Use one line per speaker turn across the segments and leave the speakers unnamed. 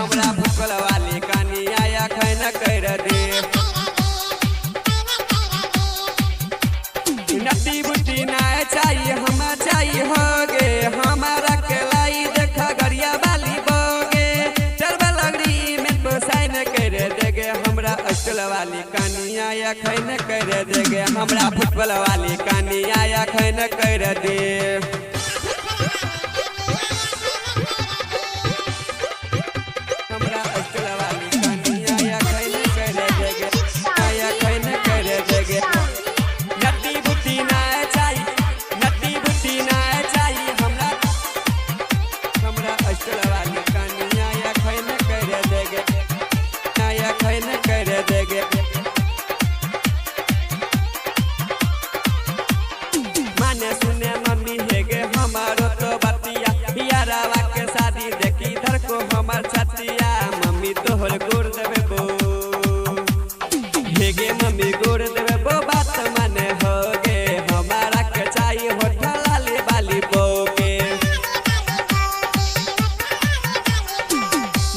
हमरा भूखल वाली कनिया या खैन कर दे नटी बुटी ना चाहिए हम चाहिए हो गे हमारा के लाई देखा गरिया वाली बोगे चलबा लगरी में पोसाइन कर देगे हमरा अष्टल वाली कनिया या खैन कर देगे हमरा फुटबॉल वाली कनिया या खैन कर दे माने सुने मम्मी हेगे हमारो तो बतिया यारावा के शादी देखी इधर को हमार छतिया मम्मी तोहर गोर देवे बो हेगे मम्मी गोर देवे बो बात माने होगे हमारा के चाहिए होठा लाली वाली बोगे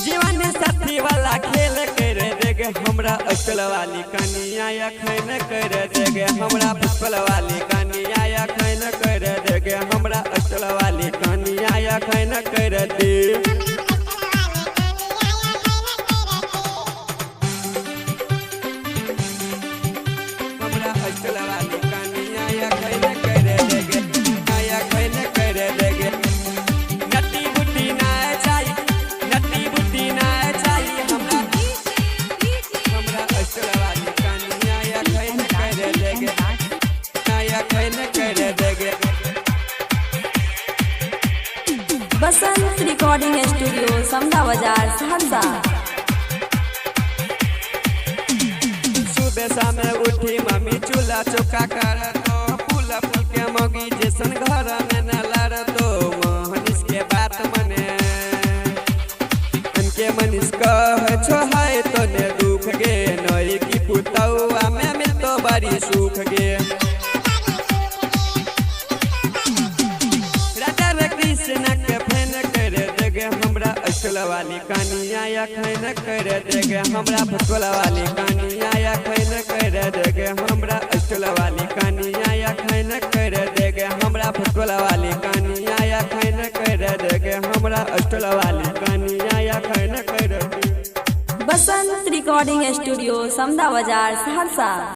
जीवन साथी वाला खेल कर देगे हमरा अष्टल वाली कनिया या खैन कर देगे हमरा फुटबॉल वाली कनिया या खैन कर देगे हमरा अष्टल वाली कनिया या खैन कर दे हमरा अष्टल वाली कनिया या खैन कर देगे या खैन कर देगे नटी बुटी ना चाहिए नटी बुटी ना चाहिए हमरा अष्टल वाली कनिया या खैन कर देगे या खैन कर देगे
बसंत रिकॉर्डिंग स्टूडियो समदा बाजार सहरसा।
सुबह शाम उठी मम्मी चूल्हा चौका कर तो फूल फूल के मोगी जैसन घर में न लड़ तो मनीष के बात मने उनके मनीष कह छो है तो ने दुख गे नई की पुतौआ में मिल तो बड़ी सुख गे राधा कृष्ण के फैन कर देगे हमरा अष्टल वाली कनिया या खैन कर देगे हमरा फुटबॉल वाली कनिया या खैन कर देगे हमरा अष्टल वाली कनिया या खैन कर देगे हमरा फुटबॉल वाली कनिया या खैन कर देगे हमरा अष्टल वाली कनिया या खैन कर दे
बसंत रिकॉर्डिंग स्टूडियो समदा बाजार सहरसा।